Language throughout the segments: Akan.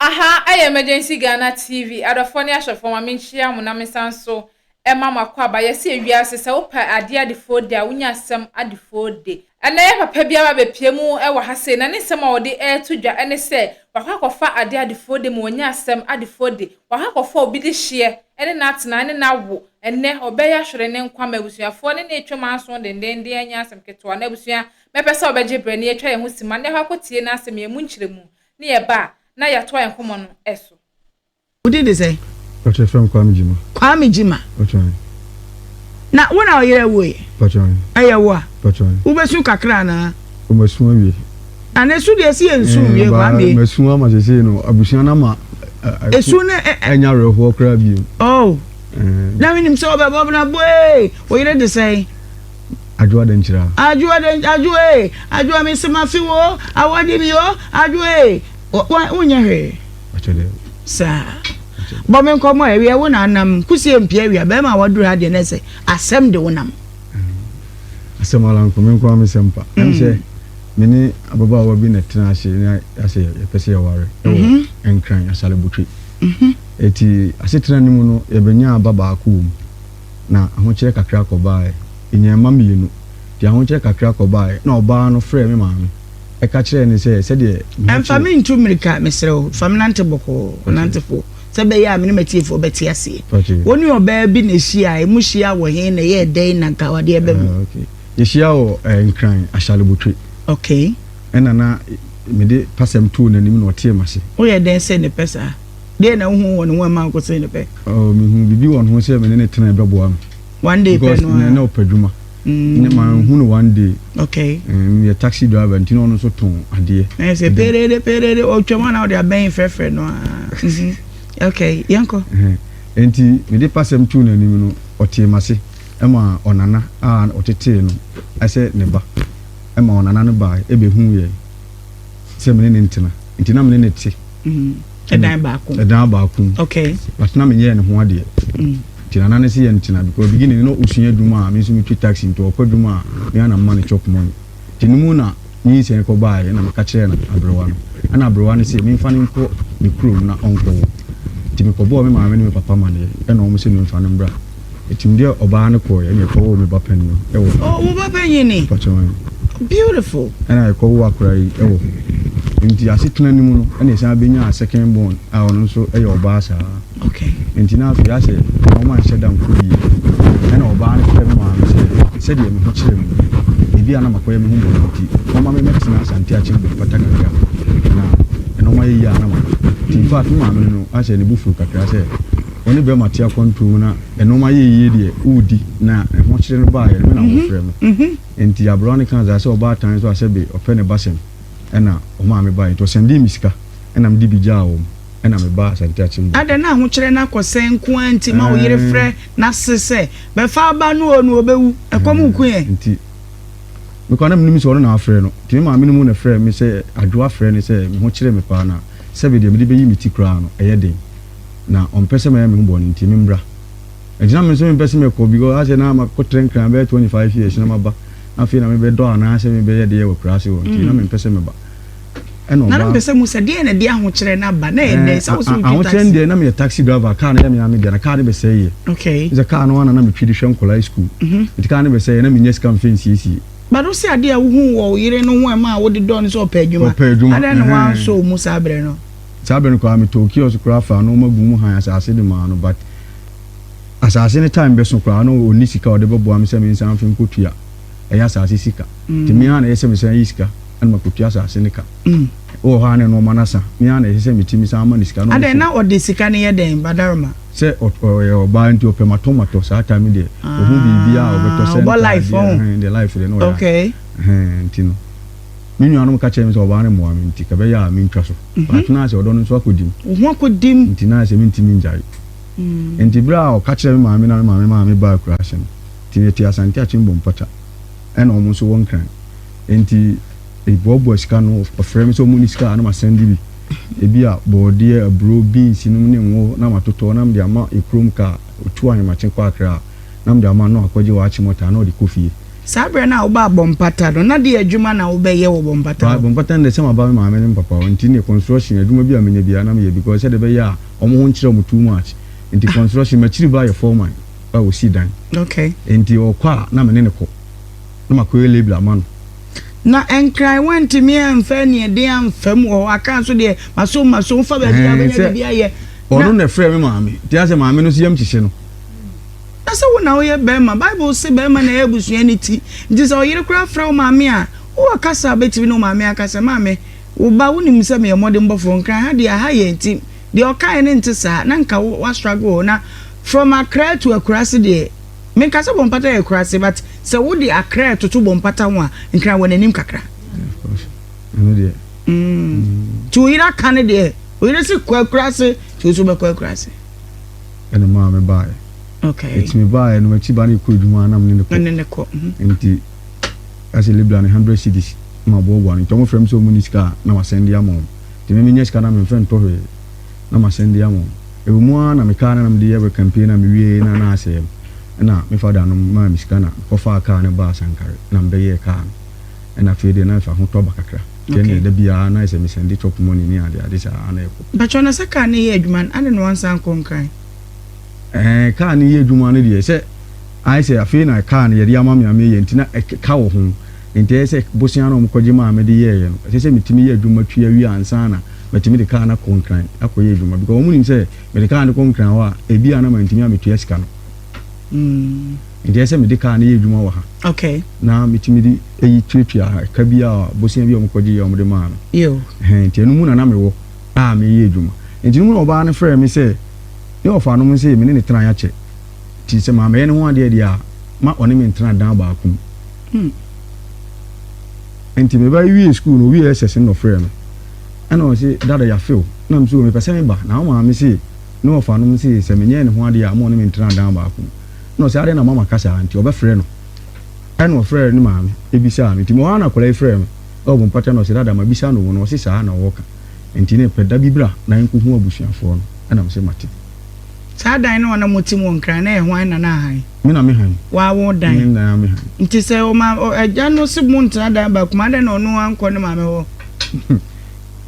Aha, I emergency Ghana TV. Adofonia shop for my minchia munamisanso. Emma Makwaba, yesi wiase se opa adia de 4 day, unya sem adi 4 day. And I papa bia be piemu e wa hase na ne sem a odi e to dwa ene se wakwa kofa adia de 4 day mu unya sem adi 4 day. Wakwa kofa obi de hye ene na tena ene na wo ene obeya hwere ne nkwa mabusuafo ne na etwema aso denden de anya asem keto na abusua mepesa obeje bre ne etwa ye ho sima ne hakotie na asem ye mu nkyeremu ne ye ba na ya to en komo no eso. What did they say? Oche from Kwamijima. Kwamijima. Oche. Na wona oyere wo? Oche. Ayewo. Oche. Ubesu kakra na. Ubesu wi. Na su de si ensu wi kwame. Mesu ama se no abusia na ma. Esu ne enya reho kra bi. Oh. Na winim so obebo na boy. Oyere de say. Ajua de nchira. Ajua me se mafi wo. Awade mi yo. Ajua. Wonya he. Oche de. Sa. But men come away, we are one and Kusi and Pierre, we are Bema, what do I do? And say, Assem the one. Assem along from Kwame Sempa. And say, many above our being a tenacious, I say, a pessia worry, and crying a salabutry. Eti, I sit Ranimuno, Ebenya Baba Coom. Now, I won't check a crack or buy. In your mammy, you know, I won't check a crack or buy, no bar no frame, mammy. I catch her and say, said, I'm famine to America, Mr. From Nanteboko, Nantefo. Sabe ya minimeti for beti ase. Woni obaby na hia emuhia wo he na ye den na nka wade ebe mu. Okay. Ye hia wo nkran ashalebutwe. Okay. Ena na me de pasem tu na nim na otie mase. Wo ye den se ne pesa. De na hu won won ma ko se ne pe. Oh me hu bibi won ho se me ne tena bebo am. One day pe no. Na opadwuma. Ne ma hu no one day. Okay. Me taxi driver ntino no so ton ade. Na se perere o twema na o de aben frefre no. Okay, yanko. Enti me de pasem tu na nim no otie mase. Ema onana a otete no. I say ne ba. Ema onana no ba ebe hu ye. Se me ne ntina. Ntina me ne te. Edan baako. Edan baako. Okay. But na me ye ne ho ade. Ntina na ne se ye ntina because beginning no usua duma me so me twi taxi nto opaduma me ana money chop money. Tinimu na ni se ko ba ye na me ka kire na abrewa no. Ana abrewa ne se me mfa ne nko me krom na onko. Timi ko bo me ma me papa ma ne e no mo se no mfa no mbra etim de oba ne ko ye ne ko wo me papa ni e wo wo papa yin ni beautiful ana ko wo akura yi e wo nti asetuna ni mu no ana esa benya second born a ono so e ye oba sa okay nti na afi ase o ma sheda nko yi ana oba ne ko me ma se de me ho kire mu bibi ana makoye me hu bo nti mama me metina asante a chimbo pata gaga na eno ma yi ana ma in fact ma me no ase ne bufu kakra se oni be matia kontu na eno ma ye de udi na ho kire no ba ye me na wo frɛ me enti abroni kan za se oba tan so ase be ofe ne basem ena o ma me ba to sendi misika ena me di bija wo ena me ba asante a chimbo ada na ho kire na kosen ko anti ma wo yere frɛ na sese be fa ba no onu obewu ekomu ku ye enti me kwa na me nimi so no na afrɛ no ti ma me no mu na frɛ me se adwo afrɛ ne se me ho kire me pa na sebe de me be yi miti kra no eyeden na on pese me hu boni nti membra ejina me so me pese me ko because ase na ma ko tren kran be 25 years na ma ba afi na me be do ana ase me be ye de ye kra se wo nti na me pese me ba eno ba na pese mu se de na de ahokere na ba na ene sa wo so taxi de na me taxi driver car na me de na car de be say ye okay is a car no na me twidi hwe nkola school it car ne be say na me nyes campaign CC but wo se ade a wo hu wo yire no ho ma wo de do no so opadwuma ade na wan so mu sabre no saben ko am Tokyo so krafa no magumu han asase de ma no but asase ne time be so kra no oni sika o de bebo am se me nsan fin kotua eya asase sika ti mi han ese me san yisika an makotua asase ne ka o ha ne no manasa mi han ese me ti mi san ma sika no ade na o de sika ne ye den badarma se o ba nti o pe tomato sa time de o hu bibia o beto se the life de no okay ntino minu anu ka cheme so ba ne mo aminti ka be ya mi ntwa so but na se odo no so akodim ho akodim nti na se mi ntimi njai enti bra o ka cheme ma mi na ma mi ba crash no ti asante a chimbo mpata ena o mo so won kan enti e bobo sika no ofrem so mu ni sika na ma sendi bi e bi a body a bro beans no ne wo na matoto na mde ama e krom ka otu anyi ma chen kwa akra na mde ama no akwaje wa achi mota na o de kofie Sabre na oba bompata no na de adwuma na obeye wo bompata bompata na se ma ba ma me papa nti ne construction adwuma bi amenya bia na me because said be ya omo ho nkire omo too much nti construction ma chiri ba ye foreman ba wo si dan okay nti okwa na me ne ko na makoye label amano na enkrai wanti me amfa ne de amfam o aka so de maso fa ba bia benya bia ye ono na frɛ me maame ti ase maame no so yam kyehye no asa wo na wo ye bema bible say bema na ebusua ni ti nti so yire kura frɛ wo maame a wo akasa betibi no maame akasa maame wo ba wo nim se me yemode mbofo nkran ha de aha ye nti de okai ne nti sa na nka wa struggle na from Accra to Akurase de me kasa bompata ye Akurase but se wo de Accra to bompata ho a nkran wona nim kakra of course no de to ira kan de we dey see Akurase to so be Akurase ene maame bae okay it's me bae no machi ba ne ko dwuma na me ne ko nti as a libra 100 cedis ma bo bo nti mo frem so mu ni sika na wa send ya mo ti me nya sika na me frem to he na ma send ya mo e mu na me ka na me de ye campaign na me wie na asem na me father no ma me sika na ko fa ka na ba sankare na me ye ka na fe de na fa ho to ba kakra kene de bia na ise me send chop money ni ade sa na e ko ba chona saka na ye adwuma ane no wansan konkran ka ni ye adwuma no de se ai se afi na ka na ye de ama me ye ntina ka wo ho nti se bosia no mkoje ma me de ye no se mitimi ye adwuma twa wi ansa na metimi de ka na konkran akoye adwuma because omu ni se me de ka na konkran wa e bia na ma ntimi ametua sika no nti se me de ka na ye adwuma wa ha okay na mitimi de eyi twetwa ka bia bosia bia mkoje ye omde ma no yo nti enu mu na me wo a me ye adwuma nti mu no oba na frɛ me se ye ofa no mu se me ne tran ya che ti se ma me ne ho ade dia ma one me tran dan ba akum enti me ba wi school no wi SS no frɛ me ana o se dada ya feel na mso me pese me ba na ma me se no ofa no mu se me nye ne ho ade ya ma one me tran dan ba akum no se ade na mama kasa anti oba frɛ no ana o frɛ ni ma me ebisa me ti mo ana kola frɛ me o bo mpata no se dada ma bisa no no se saa na woka enti ne peda bibra na nko hu abusuafo no ana me se mate sa dan no na motim wonkran na ehwan na na han me na me han wa wo dan me na me han nti se o ma agya no se mu ntra dan ba kuma de no no anko ne ma me ho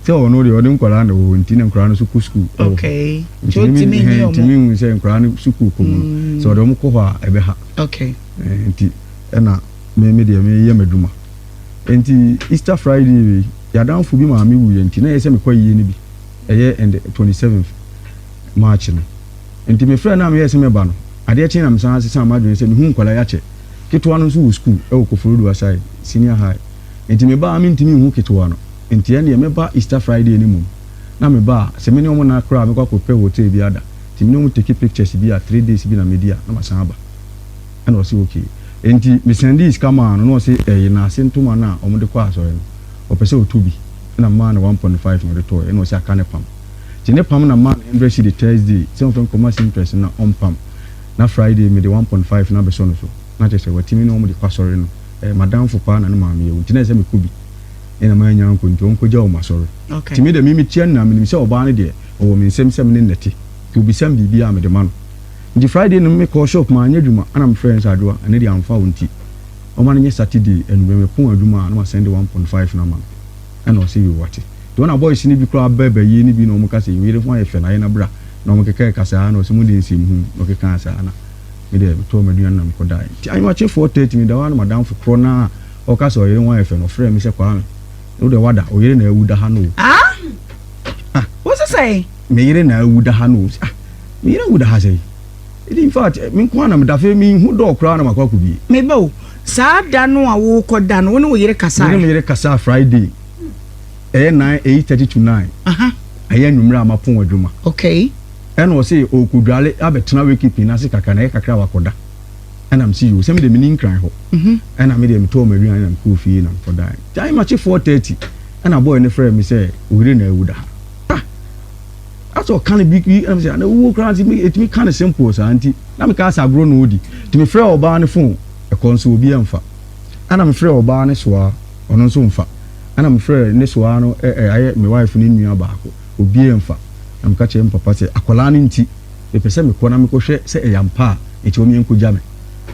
se o no de o de nkwara na wo nti ne nkwara no su ku school okay so timi ni o timi mu se nkwara no su ku ko mu so de mo ko ha ebe ha okay nti na me de me ye maduma nti Easter Friday ya dan fu bi ma me wu ye nti na ye se me kwa yie ni bi eye and 27th March no nti me frɛ na me yesi me ba no ade echi na me san asesa ma dwen se me hu nkwala ya che ketwa no so wo school e wo Koforodu asai senior high nti me ba me ntimi hu ketwa no nti ene me ba Easter Friday ni mum na me ba se me ne omo na kra me kwa kopɛ hotel bi ada ti me no take pictures bi a 3 days bi na media na ma san ba ana o se okay nti me send this kama no se na se ntoma na omo de kwa asɔre no o pɛ se o tubi na ma na 1.5 no de to e no se aka ne pam ne pam na man 100 cedi Thursday some from commerce interest na on pam na Friday me de 1.5 na be so no so na je se watimi no mo de kwasori no madam fo pa na no ma me ye nti na se me kubi ina ma nya nko nti onko ja o masori okay timi de mimi tia na me se oba ne de o me nsem sem ne neti to bi sam bibia me de ma no nti Friday no me call shop ma anya dwuma ana me friends adwa ane de amfa wonti o ma nye Saturday enu me pon adwuma na ma send 1.5 na ma ana o se you what to na boys ni bi kra baba yi ni bi no mo ka se yire fo ayefe na ye na bra na mo keka ka sa na o se mu de nsim hu no keka sa na me de to ma duan na me ko dai ti ayi ma che 4:30 mi da wa na madam fo kro na o ka so yire won ayefe no frɛ mi se kwa me o de wada o yire na ewu da ha no what's it say me yire na ewu da ha no me yire ewu da ha say in fact me ko na me da fe mi hu do kra na makwa ku bi me ba o sa da no a wo ko da no wo yire kasa me yire kasa Friday 8:30 to 9 aye nwumra ma pon adwuma okay eno o se o kudwale abetena we keeping na se kaka na kakra wakoda ana am see you se me de mini nkran ho ana me de me to madwuma na ko fie na for die time ma che 4:30 ana boy ne frɛ me se owire na ewuda aso kan big am say na wo kran ti me etimi kan simple sa anti na me ka sa agro no odi ti me frɛ oba ne phone e konso obi amfa ana me frɛ oba ne soa ono nso mfa ana me frɛ ne soa no aye me wife ni nua baako obi emfa am ka che papa se akola ne nti e pese me ko na me ko hwɛ se e yampa e ti o mi enko ja me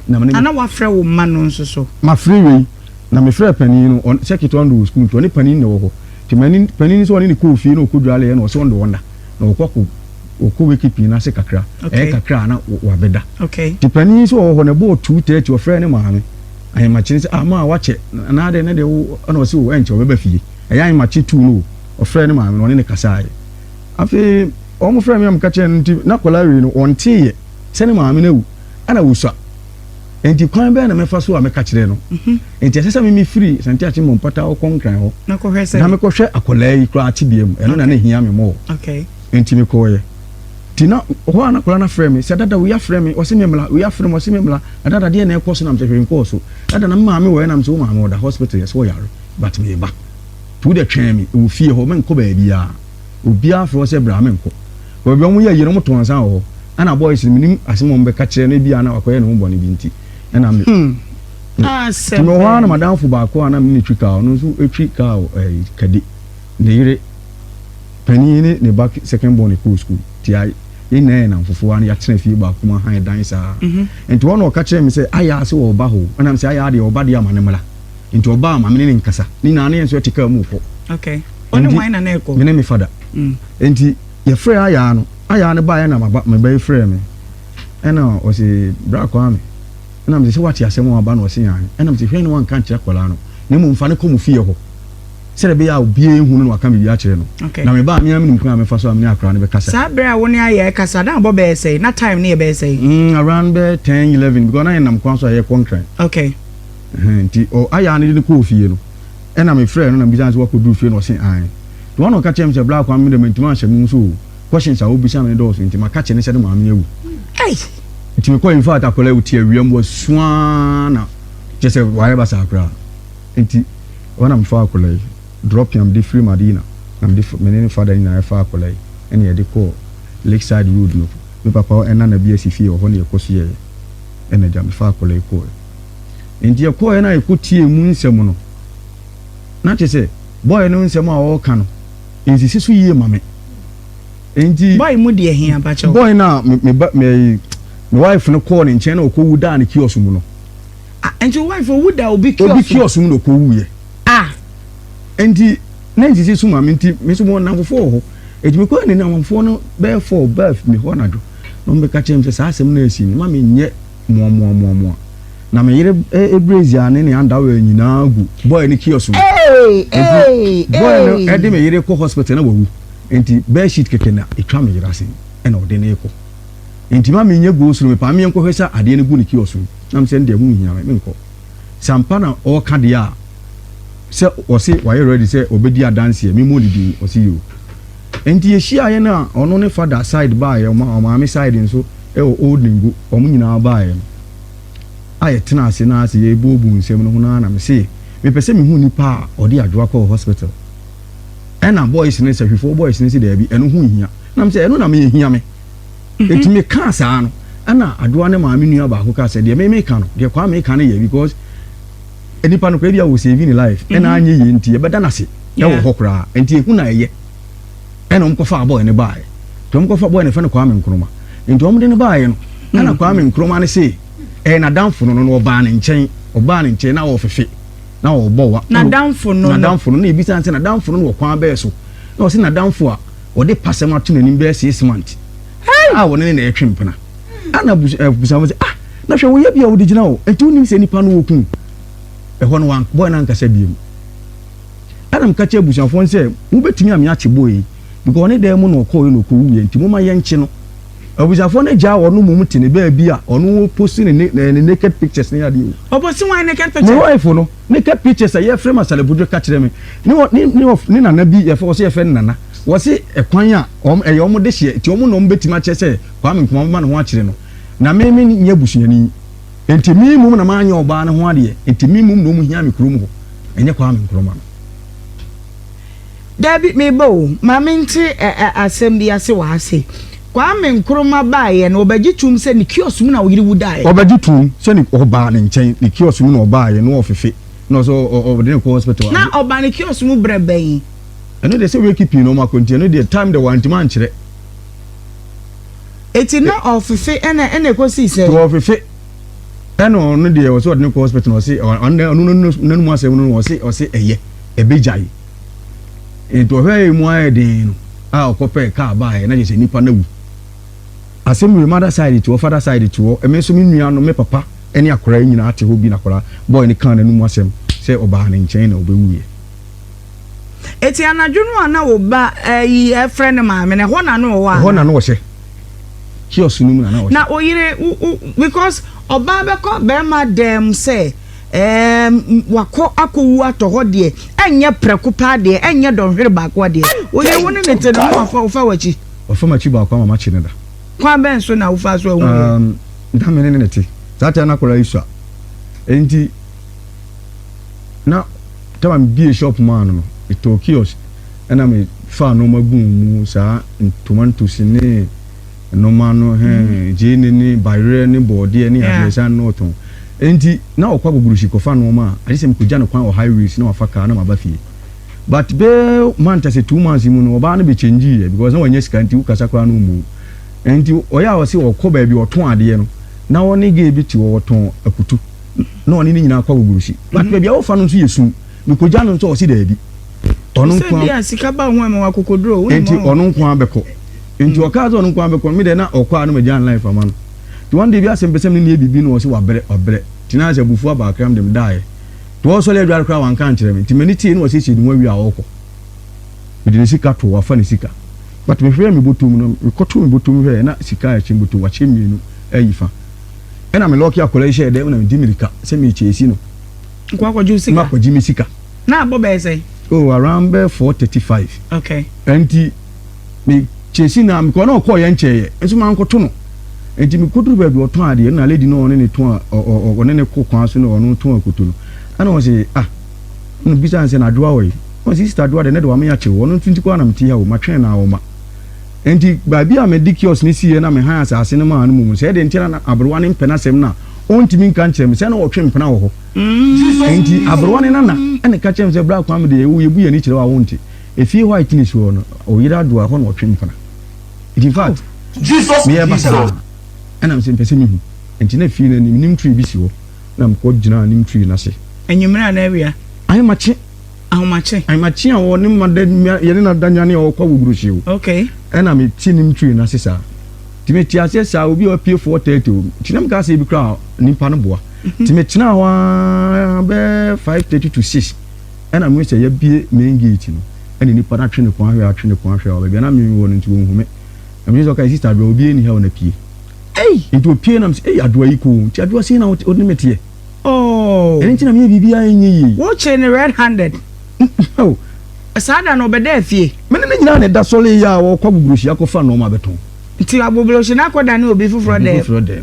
na me ana wa frɛ wo ma no nso so ma frɛ we na me frɛ panin no on secretary on school to ni panin ne wo ho ti panin so oni ne ko fie no ko duale no so ndo wonda na okɔ wikipi na se kakra kakra na wa beda ti panin so wo ho ne bo 230 wo frɛ ne maame ayi ma chini se ma wache na de ne de wo na wo se wo enche wo beba fie ayi ma chi 2 no wo frɛ ne maame no ne kasa ayi afi o mo frɛ me am ka che nti na kolari no on tie se ne maame na wu ana wusua enti kwan be na me fa so a me ka kire no enti asesa me free santi achi mo mpata o konkran ho na ko hwese na me ko hwe akolai kra achi biem eno na na hia me mo enti me ko ye tina ho ana kola na frɛ me se dada we ya frɛ me o se me mla we ya frɛ me o se me mla dada de na e koso na me hwe ko so dada na maame wo na me so maame wo da hospital yes wo yare but me ba tu de twɛn me wo fie ho me nko ba bia obi afro se bra me nko wo bi omu ye yire mo ton san ho ana boys minim asemo mbe ka kire na bia na akoye no mbɔ ne bi nti na me se me ho na madam fu ba ko ana me twika no so etwi ka kade ne yire pani ne back second born ko school ti ai ina na mfufu an ya tena fie ba kuma han dan sa enti wono ka kire me se aya se wo ba ho ana me se aya de wo ba de amane mala enti oba ma me ne nkasa ni na na enso tika mu ko oni wine na na ko me ne me fada enti ye frɛ aya ne ba ya na maba me ba frɛ me ena o se bra kwa me ena me se wati asɛm wa ba na o se yan ena me se hwɛ ne wan kan kire kola no ne mu mfa ne ko mu fie ho se be ya obi ehunu no aka me bi a kire no na me ba me am nim kwa me fa so am ne akra ne be kasa sa bra wo ne aye kasa dan bo be say na time ne be say around be 10 11 because na nam kwa so aye konkran nti o aya ne ko fie no ena me frɛ no na bi chance wa ko du fie no o se an the one o ka chem se bra kwa me de mentima hyɛ mu so questions a obi shame do so nti maka che ne hyɛ de maame ewu nti me ko in fact akola uti awiam was swana just whatever sakra nti when I'm far akola drop him the free Madina I'm the menene father in na fa akola ene ye de ko Lakeside Road no me papa ena na bia sifie ho ne ekoso ye ene jam fa akola ko nti ye ko ena ekotie mu nsɛm no na che se boy no nsɛm a wo ka no nti sisu yie mame nti boy mu de hia ba cho boy na me wife no call in China ko wuda na kiosk mu no enti wife wuda obi kiosk mu no ko wuye enti na nti sisu mame nti me so mo na fofo ho enti me ko ni na mfo no be for birth me ho na do no me ka chem se sa asem na asi ni ma me nye mo na me yire ebrazia ne anda we nyina gu boy ni kiosk mu boy no e de me yire ko hospital na wawu enti bed sheet keke na etwa me yira sen e na ode na eko enti ma me nya go suru me pa me enko hwesa ade ne gu ne kiosk na me se ndem hu hia me nko sampa na o ka de a se o se why ready se obedi adanse me mo didi o se yo enti ye hia ye na ono ne father side ba ye ma me side nso e o old ningu o mu nyina ba ye aye tena ase na ase ye bobu nsem no ho na me se me pese me hu nipa o de adwoa ko hospital ena boys ne se hwefo boys ne se da bi eno hu hia na me se eno na me hia me eti me ka sa no ana adwoa ne ma me nua ba ko ka se de me ka no de kwa me ka ne ye because enipa no kwa bia wo save in life ena anye ye nti ye beda na se e wo hokra enti ehu na ye ena mkofa boy ne bae to mkofa boy ne fa ne kwa me nkroma enti om de ne bae no ana kwa me nkroma ne se na danfo no oba ne nchen na wo fefe na wo bowa na danfo no na ebisa nse na danfo no wo kwa be so na wo se na danfo a wo de pasem ato nanim be 6 months wo ne na etwempena ana busa mo se na hwe wo ye bia wo digina wo enti wo nim se nipa no wo kun ho no wan boy na nkasa biem ana mka che busa fo nse wo betumi am ya che boy because one dey mu no ko yo no ko wu enti mo ma ye nche no abusafo na ja wono mumu tene ba bia ono post ne naked pictures ne ade o post one naked pictures no wife no naked pictures ya frame asalebujo ka kire me ni nana bi ye fo so ye fe nana wo se ekwan a om de hye ti om no mbetima che se kwa me nkoma ma ne ho a kire no na me nya busuani enti mi mum na ma anya oba ne ho ade enti mi mum no mu hia me kurom ho enye kwa me nkroma no David me bo ma me nti asem bi ase wa ase kwa me nkroma baaye na obaji tum se ni kiosk mu na wo yiri wudae obaji tum se ni oba ne nchen ni kiosk mu na obaaye no ofefe no so obede ko hospital na oba ni kiosk mu breban eno de se we keep no ma continue the time the one man kire eti na ofefe ene ko si se ofefe eno no de was ordinary hospital no say on no mu asem no say eye ebejai ento hwe mu aye den a okope ka ba e na je se nipa na wu asem we mother side to father side to e me so me nua no me papa ene akora nyina ate ho bi na akora boy ni kan na mu asem say oba na nchen na obewuye eti anadwunu ana oba yi e friend ma me ne ho na no wa ho na no wo hye kiosunu mu na wo na oyire because oba be ko be ma dem say wako akowu atoho de enye preko pa de enye donhwere ba ko de oye woni ne te no afa wachi ofa machi ba kwa mama chi ne da kwa ben so na ufa so ehun da me ne te zata na kola isu enti na tama bi shop man no ito kiosk ena me fa no magum mu sa tomatoes ne no mano jini ni bayre ni body ni adresa no ton enti na okwa gogurushi kofa no ma adise mkuja no kwan o highways na wafaka na mabafie but be manta se 2 months mu no oba na be change because na wanya sika enti ukasa kwa no mu enti oya wose okọ ba bi oton ade no na woni ge bi ti wo ton akutu na woni ni nyina akwa gogurushi but be bia wo fa no so yesu mkuja no so o si da bi onu kwa se bia sika ba ho ma wakokodro enti onu kwa beko enti okazo no kwa beko mi de na okwa no majan life amano to one day bi asempesem ni e bibi no wo se wabre tina se bufu aba kram dem dai to wo so le dwar kra wan kan kire mi timanity no wo se chedi nwa wi a woko mi de sika to wa fa ni sika but me hwe mi botum no mi koto mi botum hwe na sika ya chimbotum wa chemienu ayifa ena me loki akola ise de na mi dimirika se mi chesi no kwa kwa ju sika ma kwa jimi sika na abo be say oh around 435 okay enti mi chesi na mi ko na ko ye ncheye enso man koto no enti mi koduru ba bi oton ade na lady no one ne ton one ne ko kwan so no ono ton akoto no ana wo se no bisa nse na doa we o sister doa de ne de wa me ya che wo no tunti kwa na mti ya wo ma twen na wo ma enti ba bi a me dikios ne sie na me han asase ne ma no mu se de ntira na abrowa ne mpena sem na ontimi nka nkyerem se na wo twen mpena wo ho enti abrowa ne na ene ka kyerem se bra kwa me de ye bu ye ni kyerɛ wa wo nti efie white ni so no o yira doa ho na wo twen mpena in fact Jesus me ya basa ana mse mpese mi hu enti na fie na nim tree bi si wo na mko gina nim tree na se enyumra na awia ayi machi a wo nim ma de ye na danyane o kwa wugurushi wo okay ana me ti nim tree na se sa ti me ti ase sa obi o pie 430 o ti na mka se bi kra nimpa no boa ti me tina wa be 5:30 to 6 ana me se ye bie main gate no ani nipa na twene kwa hwe atwene kwa hwe o be na me wo no nti wo hume am so ka sister bro obi ni ha na pie into pie na mse adoa yi ko ti adoa sin na o ni metie enti na me bibia enyi wo che ne red handed oh asada no be da fie me ne nyina ne da sole ya wo kwa gugurushi akofa no ma beton ti aboboloshi na akoda ne obi fufuro de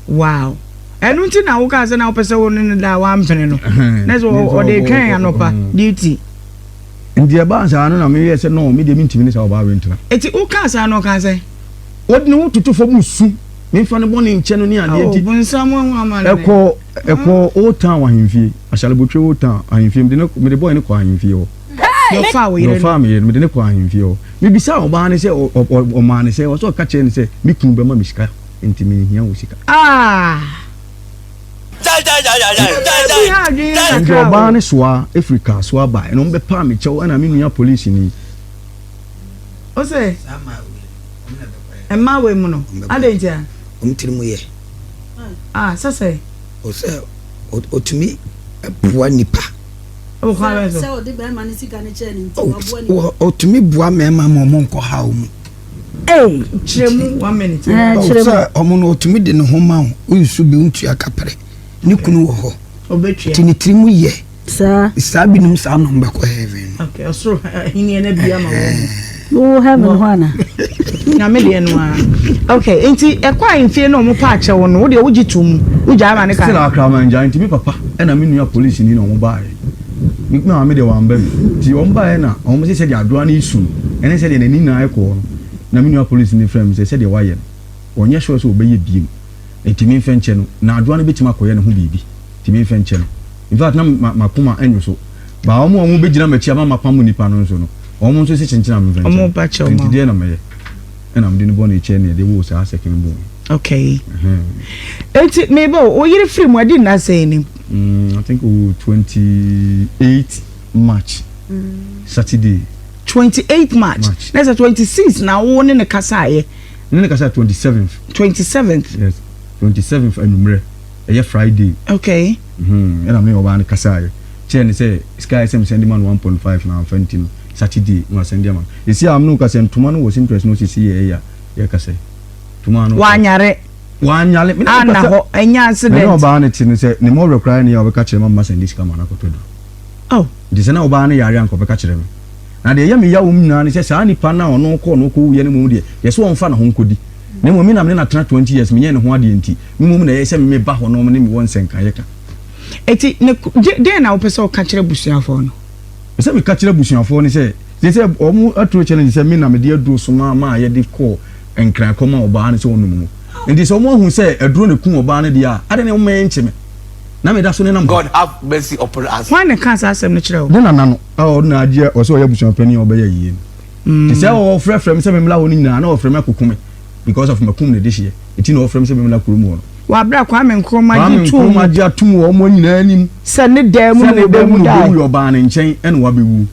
wow enu nti na wo ka se na wo pese wo ne da wa mpene no na so o de twen anopa duty ndi aba ansa no na me yese no me de mintimi ne sa oba rentra eti wo ka sa no ka se wodi no tutu fo musu me fa ne boni nche no ni ade ti bonsam wo amale eko o tan wa himfie ashale botwe o tan ahimfie me de boy ne ko ahimfie o no fa wo yire no fa me de ne ko ahimfie o me bisa oba ne se o ma ne se o so ka che ne se mi kun be ma mi sika enti me hia wo sika nti oba ne soa Africa soa ba no be pa me chew ana me nua police ni o se emma we mu no adenja omtirimu ye sase o se otumi bua nipa o kwa se o de be ma ni sika ne che ni nti wa bua ni otumi bua mema mo nko ha o mu chiremu 1 minute chiremu omo no otumi de ne ho ma o nsu be ntua kapere ni kunu wo ho obetwe tini tirimu ye sa binum sa no mbekọ heaven okay osoro hini na bia ma wo heaven hwana na me de no okay enti ekwa infie no mo pa ache wo no wo de wo gitum wo ja ma ne ka sila akra man ja enti mi papa na me nua police ni no mo ba mi ma me de wan ba mi ti on ba na on mo se de adoa na isu ene se de nani na ekọ no na me nua police ni frame se de wa ye onye sure so obeye biem enti mi fenche no na adoa na betima koye ne ho bibi ti mi fenche no in fact na makoma enyo so ba omo begina machi ama mapamu nipa no so no omo nso se chinchina me fenche omo ba che omo enti de na me ye na me de no bone che ne de wo sa second bo Okay. Eti maybe Oyere free mo did not say any. I think 28 March. Saturday. 28 March. That's a 26 now one in the Kasaye. No, the 27th. 27th. Yes. 27th and a Friday. Okay. And I'm not about Kasaye. Chen say Sky send man 1.5 now 20 Saturday no send man. You see I'm no Kasen tomorrow was interest no see ya Kase. Tomorrow. Wanyare ana ho enya accident. No ba na tin say ne mo require ne obeka kire mama send this camera na kotodo. Oh. Di se na oba na yare anko beka kire me. Na de ye me ya wo mna ne say sa nipa na ono ko no ko ye ne mu de. Ye so wonfa na ho nkodi. Ne mo mi na me na 20 years me ye ne ho ade enti. Me mu na ye say me ba ho no me ne me won senka ye ka. Eti ne de na opese o ka kire busuafo no. Say me ka kire busuafo ne say they say omu atro challenge say me na me de adu so ma ye de call enkran koma oba ne say onu mu. Ndi so mo hu say aduro ne kun oba ne dia ade ne mo enche me na me da so ne nam God have mercy upon us. Why ne cancer asem ne kire o de na no o na age o so ya busuan pani oba ya yie ti say o frefrem say me mla woni nyina na o frem akukume because of makum ne de hie eti na o frem say me mla kurumu no wa bra kwa me nkroma ji tu ma ji atum wo mo nyina anim se ne da mu no be mu da wo oba ne nchen ene wa bewu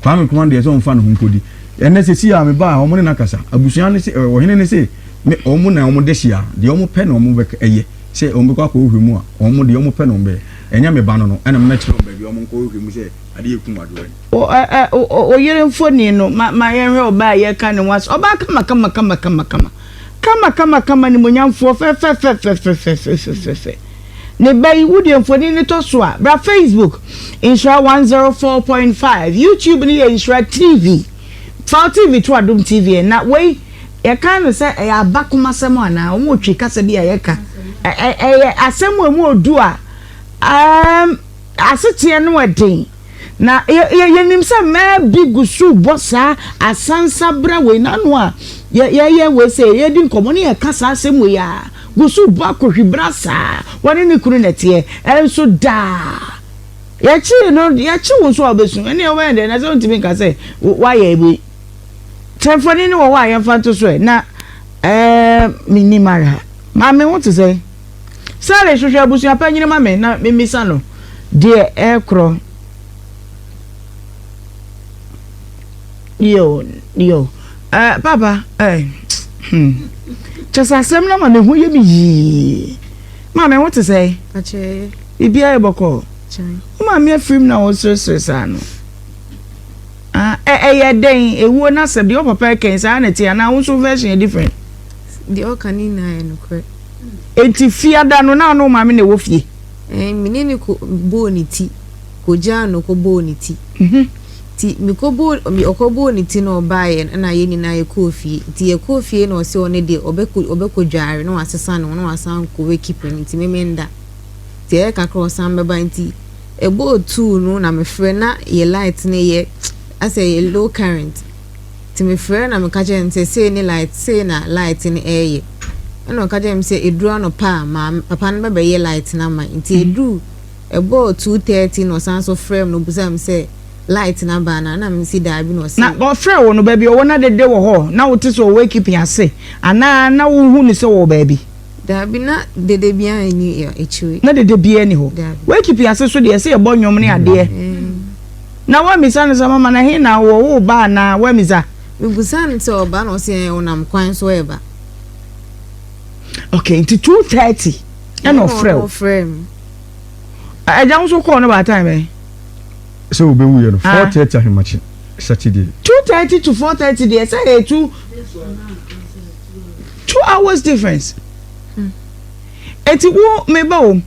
kwa me nkroma de so mfa no hunkodi ene se si ya me ba o mo ne nakasa abusuan ne se o hene ne se me omu na omu dehia de omu pe na omu be eye se omu kwa ko hwemu a omu de omu pe na omu be enya me ba no ena me kire omu be omu ko hwemu se ade ekum ado o yere mfoni no ma yenwe oba ye ka ne was oba kama ni monyamfo fe ne bai wudi mfoni ne to so a bra Facebook Insura 104.5 YouTube ni Insura TV Fall TV to Adum TV na we ye kan say e abakuma sem ana o mo twi kasa bi ye ka asem mu odu a asetie no wadin na ye nim say me bigusu bossa asansa bra we na no a ye we say ye din komo ne ye kasa asem we ya gusu ba ko hwibrasa woni ne kuru netie enso da ye chi won so obesu ene ye we de na so ntimi ka say wa ye bi Telefoni ni wo wa yan fa to so na minimara mama what to say sare hwehwe abusu apanyine mama na mimisa no de ekro yo papa chasa sem na ma hu ye bi yi mama what to say ache ibia eboko chai mama film na wo so no ye den ewo na se de your papa ken sa na ti na wo so version different the all kanina no kre enti fiada no na no ma me na wo fie minini ko bo ni ti ko jano ko bo ni ti ti mi ko bo mi okobo ni ti no bae na ye ni na ye ko fie ti ye ko fie no se one de obeko dware no asesa no asan ko we keep ni ti memenda ti e ka cross am be ban ti ebo tu no na me frɛ na ye light ne ye as a low current to me friend am ka jen say ni light say na light in air no ka jen say edru no pa ma papa no be ye light na ma nti edru ebo 2:30 no san so frame no busam say light na ba na me see da bi no say na o frame wo no ba bi o na de wo ho na wo ti so wake keep ase ana na wo hu ni say wo ba bi da bi na de bi an ni echiwe na de bi ani ho wake keep ase so de say e bo nwom ni ade na wa misa no sama mana he na wo ba na wa misa we busan so ba no se onam kwan so eba okay into 2:30 and no frame I don't so call no ba time so be we no 4:30 ahemachi Saturday 2:30 to 4:30 there say 2 hours difference eti wo me ba wo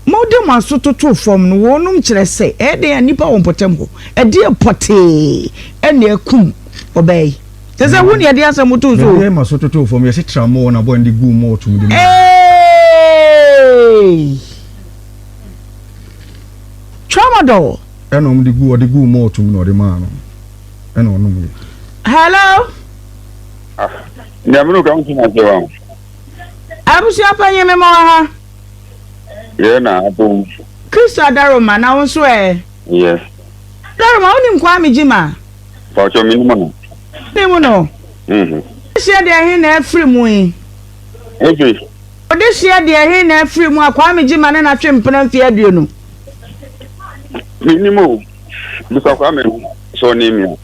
modem asoto to form no wonum kire se e de anipa won potem ho e de pote e na akum obey te se woni e de asem to so e ma soto to form ye se tramo na bo ndi gu mo to mu tramadol e no mu di gu mo to mu no de ma no e no no mu hello nyamru ka mtu na jewa abusi apanye me mo ha ye na abu Krista Daroma na won so yes Daroma oni nkwa amejima pa cho minimum no se de ahin na afri mu yi Okay. This year, dear, he never free more. Kwame Jim and I trim Penanthea, you know. Minimum. Mr. Kwame, so name you.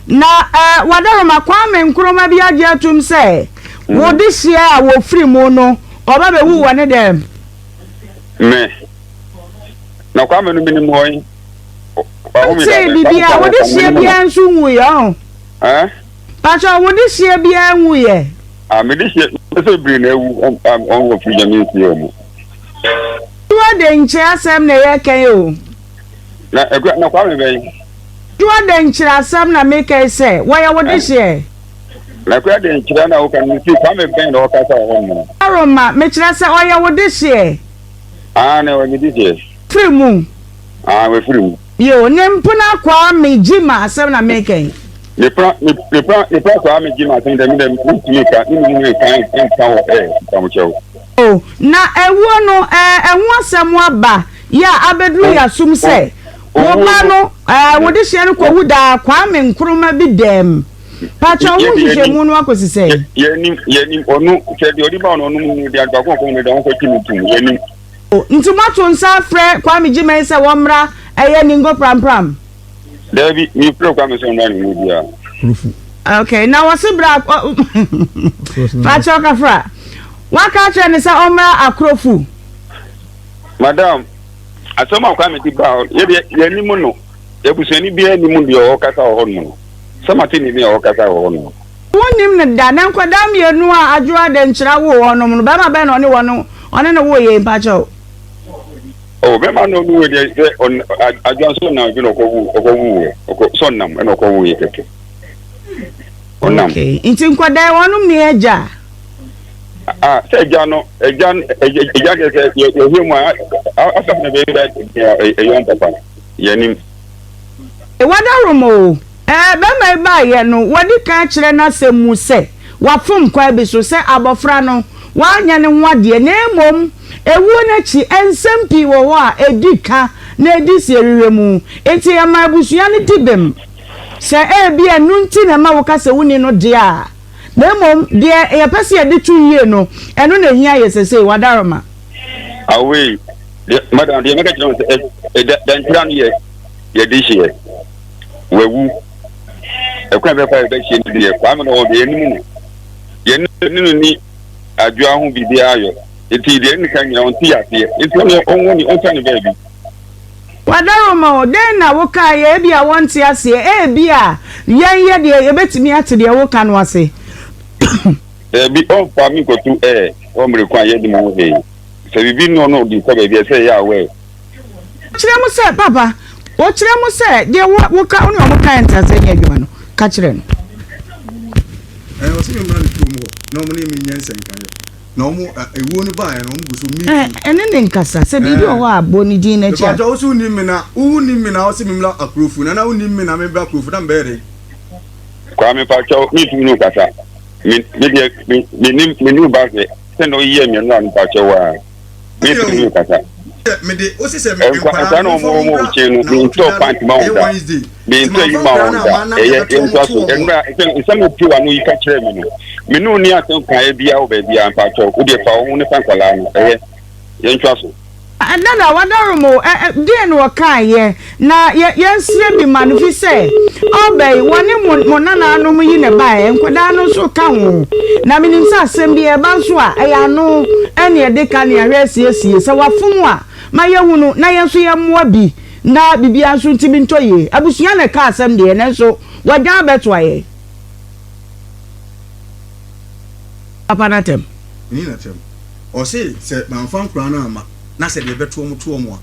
Now, whatever my Kwame Nkrumah be a jet to him say, what this year I will free mono, or maybe who one of them? Me. Now, Kwame, minimum. Say, Bibia, what this year be and soon we are. Eh? Pacha, what this year be and we are. This year, this bring on freedom. You are the incha Sam na KO. Now, Kwame, you are the incha Sam na make I say, why are what this year? Like we are the China who can see Kwame Ben or Casa home. Aroma, Mitchell say, why are what this year? No, this year. Free moon. We're free. Yo, Nempuna Kwame Jima Sam na making. The Kwame Jim, I think them oh, na ewo no semwa ba ya abedru ya sum se wo ba no wo de hye no ko wuda Kwame Nkrumah bi dem pacha wo hye mu no akosi se yenim onu se de odi ba onu mu de agba ko ne de won ko timitum yenim ntumato nsa frɛ Kwame Jima se wo mra eye ningo pram David mi pro Kwame so na ni bia okay na wase bra pacha ka fra waka chene se omra akrofu madam asoma Kwame ti ba ye ni mu no ebusani bia ni mu de o kasa ho no samati ni ni o kasa ho no wonim ne da na nkwada mienu a adwoa de nkyira wo ho no no ba ma be no ne wo no one ne wo ye mpacha oh be ma no wo de on adwoa so na bi no ko wu so nam e no ko wu ye keke onam okay inti nkwada wonum ne eja say Jano, a you hear my after a young papa. Yanim. What a rumo? By my no, what did catch na se mu se? What from Quabe so say abofrano, one yan and what dear name mum, a woonachi and some people wa a dika, ne this year remu, and say a my busianity bim. Say, be a nuntin and mawaka winning no dear. Mom, dear, a passy a 2 years no, and only here is a say, Wadarama. Away, Madam, the American then 10 years, this year. Where woo a crab election, dear, Kwame or the enemy. Yen, a draw who be the ayo. It is the only kind of tea here. It's only on baby. Wadarama, then I walk I be a once year, say, Bia, yeah, dear, bet me at the Awokan was say. Be all for me go to air, require the movie. So we be no, the baby say, yeah, way. Chiramu say, Papa, what Chiramu say, dear, what on your kind as any human, catch them. I was in normally mean Jensen. No more, a won't buy and almost me. And then Cassa said, you know what, Bonnie Dean, and I also need me now, who need me now, similar a proof, and I need me now, maybe a proof, I'm better. Kwame Pacho, me to know Kasa. Me new basket. Send no year me no Pacho. Me to know Kasa. Me de o se se me I no more change no to pant mount. Me say you mount. And some of you are no you catch me. Me no near to kan bia o baby an Pacho. Wo de fa wo ne fan kwala no. Yen twa so. Another Wadaramo, dear no kind, yeah. Now, yes, be man, if you say, obey one monana no me in a buy, and Quadano so come. Now, meaning, sir, be a banswa, I know any a decania rest, yes, so what fumwa. My young, Nayansu Mwabi, na Bibia soon to be toye. I was young a car some day, and so what down that's why. Upanatem. Ninatem. Or say, said my fan crana. Na se de beto mu to mu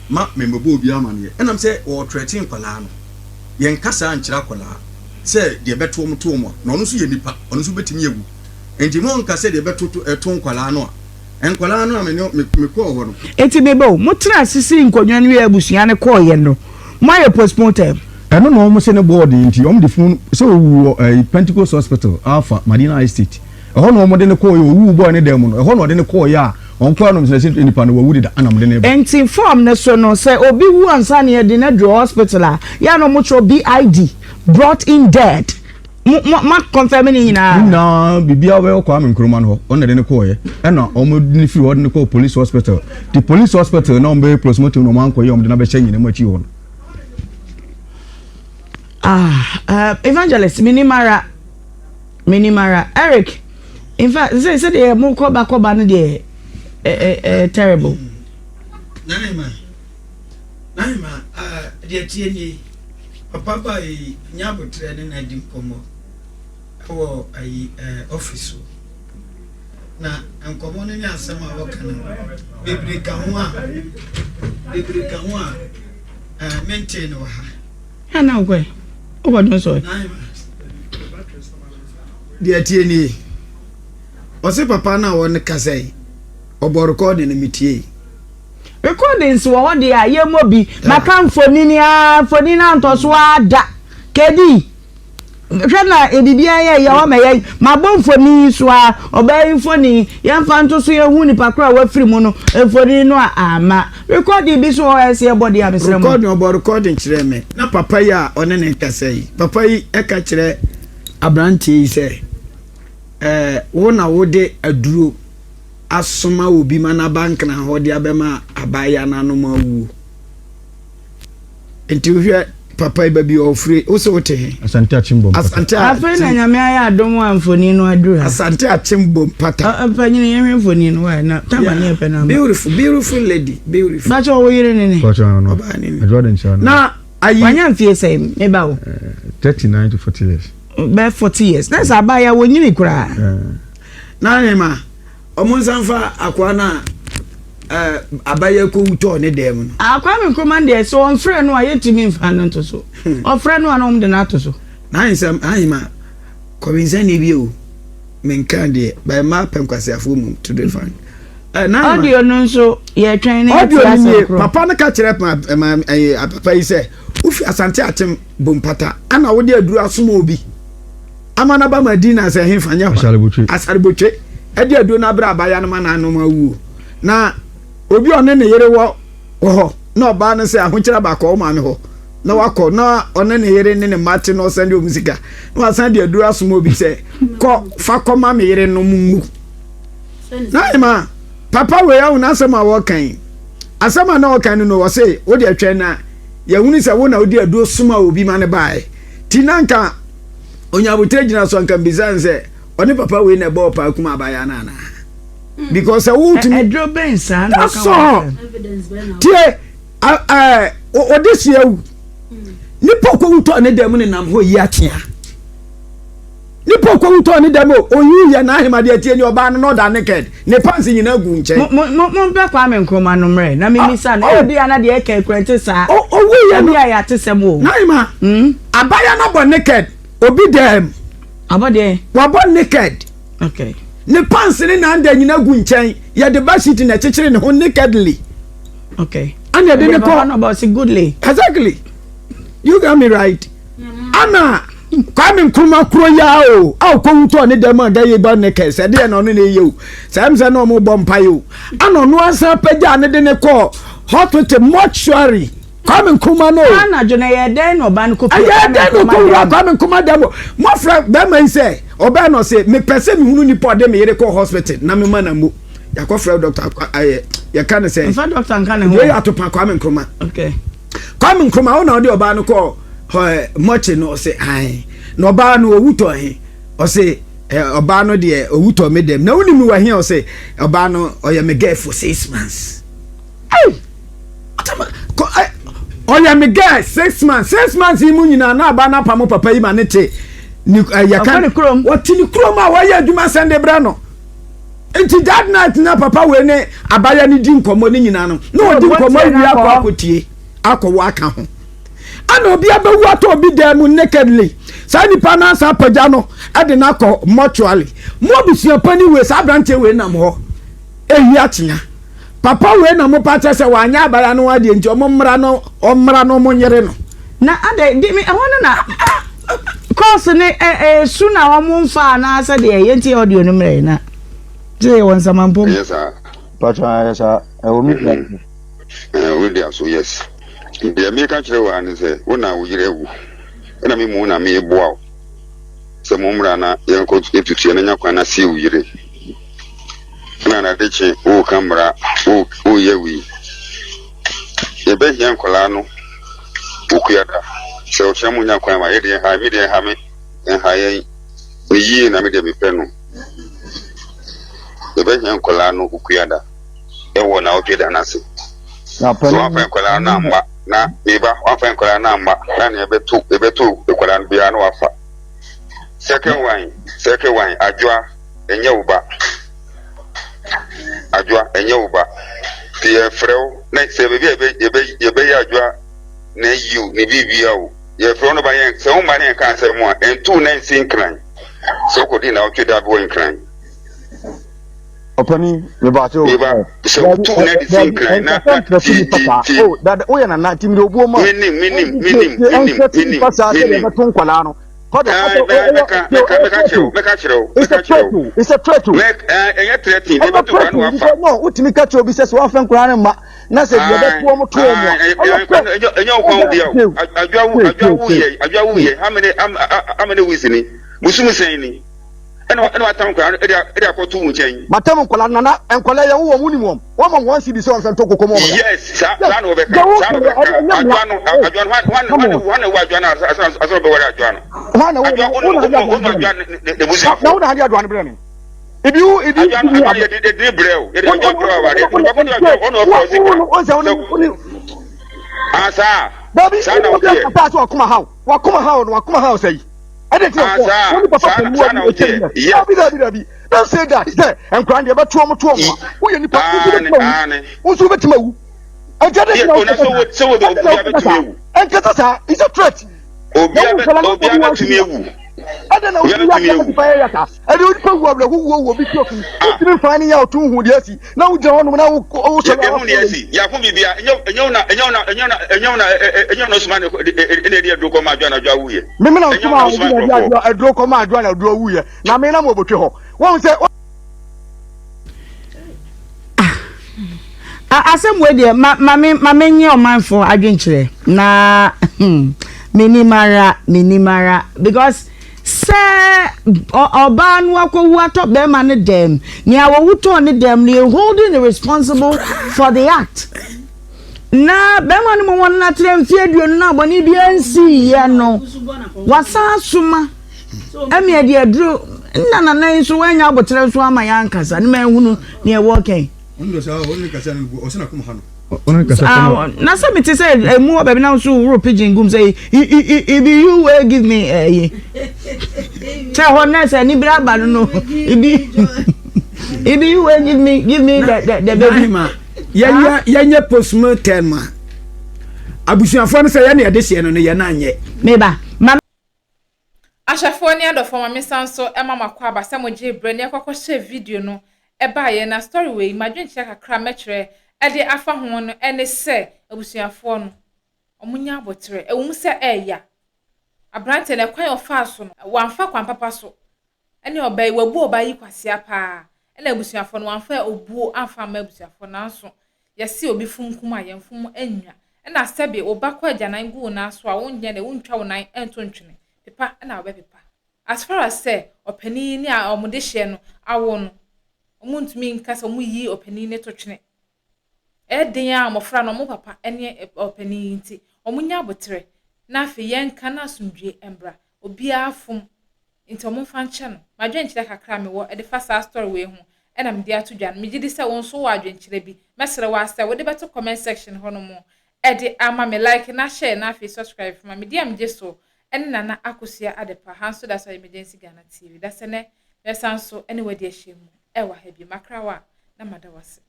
ma memebo bia ma ne enam se o threaten kwala no yen kasa ankyira kwala se de beto mu to mu na ono so ye nipa ono so betimi egu enti mo nka se de beto to kwala no enkwala no me ko ho no enti bebo mo tra sisi nkonwa no abusua ne ko ye no mo ye postmortem eno no mo se ne board enti om de fun so Pentecost Hospital Alpha Madina Estate ho no mo de ne ko ye wu boy ne dem no ho no de ne ko ye a on kwa no se in nipa no wudi da anam de ne ba enti form ne so no say obi wu ansa ne de na draw hospital a ya no mo tro BID brought in dead ma confirm ni na bibia we kwa me nkroma no on de ne ko ye e na o mo ni fi o de ne ko police hospital the police hospital na o be promote no man ko ye o de na be hye nyine ma chi ho evangelist minimara Eric in fact say the mo ko ba no de terrible Naima de tie ni papa ba yi nyabo training na di komo wo ai office na nkomo no nya asem a wo kana bebri ka ho a maintain wo ha na ogwe o don so de tie ni o se papa na wo ne kasai obo recording na mitie recordings wo de a ye mobi maka mfonini antoso ada kedi hwana ebibia ye wo ma ye mabọ mfoni so a oba mfoni ye mfa ntoso ye hu ni pakra wa firi mu no mfoni no ama recording bi so o ese body am sere mu recording kire me na papa ya one ne kasai papa yi e ka kire abranti yi se wo na wo de aduro asoma obi mana bank na ho de abema abaya na no mawu enti hwe papa baby ofre wo se wote he asante achimbo afre na nyame aya adom amfoni no aduru asante achimbo pata apanyine yeme mfoni no wa na tamane epe na beautiful lady beautiful ba cho wo yire nene no Jordan chana na ayi wanya mfie say me ba wo 39 to 40 years be 40 years na sa abaya wo nyini kura na nema omunsanfa akwana abaya ko wuto ne dem no akwa me command so on frɛ no ayetimi mfa no to so o frɛ no anom de na to so na nsam ahima kobinzani bio menka de by ma penkwasiafo mum to the fan na audio no so ye twɛn ne audio ni papa na ka kyerɛ papa yi sɛ ufi asante atem bompata ana wo de aduru asoma obi amana ba madina sɛ hemfa nya asarbotwe ade aduru na bra abaya no ma na no ma wu na obi one ne yere wo ho na oba no se ahokyera ba ko ma me ho na wakọ na one ne yere ne mate no sende musika na wasan de aduru asoma obi se ko fa ko ma me yere no mu na ma papa we ya una asema wo kan asema na wo kan no wo se wo de atwa na ya hunu se wo na wo de aduru soma obi ma ne bae tinanka onyabutre gina so nka bizanse one papa we na ba opa kuma abaya na na because who to me draw bensa no kan evidence be na o this year ni poko wuto ne dem ne nam ho yi atia ni poko wuto ne dem o yi ya na ahemade atie ni oba no da naked ne pants nyina gu nche mo be kwa me nkoma no mre na me misa no e bi ana de e ka kwente sa o wi ya no ya tesem o na ima abaya no bo naked obi dem abode wa bo naked okay ne pants ne na anda nyina gu nchen ya de bashit na chechire ne ho nakedly okay and ya de ne ko no about goodly exactly you got me right ana kwame nkruma kro ya o aw ko wuto ne dem aga ye ba naked se de na no ne ye o samse na mo bompa yo ana no asa pagya ne de ne ko hospital mortuary kwame nkruma no ana jona ye den no ban ko ya den no ko kwame nkruma dem mo fra be man say oba no say me pese me hunu ni po de me yere ko hospital na me mana mo ya ko fra doctor ya kan say fa doctor kan ne ho we atopa kwame nkruma okay kwame nkruma wo na de oba no ko moche no say ai no oba no owuto he o say oba no de owuto me dem na woni mi wa he o say oba no oya me girl for 6 months ai atama ko oya me girl 6 months imu nyina na aba na pamo papa yi ma ne te ni yakan wotini krom a waya adwuma sende bra no enti that night na papa we ne abaya ni di nkomo ni nyina no na odi nkomo wi akotie akọwo aka ho ana obi abawu ato obi dem nakedly sa nipa na sa paja no ade na akọ mortuary mo bisia pani we sa branche we nam ho ehi atia papa we na mo pa chese wanya abaya no ade enti omra no mo nyere no na ade di mi ehona na course ne suna wa mo mfa na asa de yenti audio no mre na je won samampo yes sir pacha yes sir o mi we dey so yes the American chere wa ne say wona wo yire wu na me mu na me boa sɛ momra na yɛnkɔ etutu na nya kwana si uyire na de chi o kamera o yewi ebe hia nkola no okuyada sɛ o chemu nya kwan ma yede ha mi de ha me en ha yen yi na me de me pɛ no ebe hia nkola no okuyada e wo na okuyada na se na so wa fa nkola na mma na eba wa fa nkola na mma na ne ebetu nkola no bia na wa fa second one adwa enye uba tie frɛw na sɛ bebe ebe ya adwa na yiu ne bibia o ye frɛw no ba yɛn sɛ wo ma ne ka asɛm a entu na nsin kran so ko di na otwe da bo nkran opani me ba se o so tu na di sin kran na o da o ya na tim de obuo ma minim pasa se de to nkwala no meka chiro it's a threat enye threatening they want to run wafa no utimi ka chiro bi se so afa nkwala ne ma na se de be to mo to mo enye okwan dia adwa wu ye how many weeks ni musum sen ni ena watam nkwala e akoto mu chen matam nkwala na nkwala ya wo mu ni mo wo ma won si bi se on san to kokomo mo yes sa na no be ka adwa no one adwa na aso be wara adwa no na wo na hadi adwa no bre ni ibi adwa ye de breu ye de adwa breu wa de ko no asa baby sa na wo ye pa so akuma how say don't say that. Say, I'm crying about two. Who you nipa? Who's over to me? I get it. So it's a threat. I don't know. I don't know who will be talking. I'm finding out who yes. Now, John, when I also asem we dey ma nye o man for adwenkyere na minimara because say oba no akwu atop be ma ne dem ni awu to ne dem ni holding the responsible for the act na be ma ne mo won na trem fie duonu na boni bia nsi ye no wasa suma emi ade aduro na nso wanya abotre so ama ya nkasa ne ma ehunu ne e working ondo sa oni kasa no osena kuma hano na so me te say emu obabi na so wuro pidgin gum say if you will give me tell her na say ni bra ba no if you will give me the baby ma yanya postmortem ma abusuafo no say ya na yade no ye na anye meba Ashafo ni adofo ma mesanso ema makwa ba se moje bre ne akokọ share video no eba ye na story we imagine check akra mekere e de afa ho no ene se abusuafo no omunya abotre ewum se eya abrante ne kwan ofa so no wanfa kwan papa so ene obai wabu obai kwasia pa ene abusuafo no wanfa obuo afa ma abusuafo na so yesi obi funkum ayemfum anwa ena sebe obakọ agyanan gu na so a wonye ne wontwa wonan entontwene pepa na obe pepa as far as say opani ni a omode hye no awo no omuntumi nkasa omuyi opani ne totwene den a mofra no mo papa ene opani nti omunya abotre na afi yenka na asundwe embra obi afum nti omfa nche no madwenkyere kakra me wo e de fasa story we hu ena me dia to dwan me gidi se won so wa adwenkyere bi mesere wa se wo de beto comment section ho no mo e de ama me like na share na afi subscribe for me dia me jeso ene nana akosia adepa hanso da so emergency Ghana TV da se ne besanso anywhere de hyemu e wa ha bi makrawa na madawase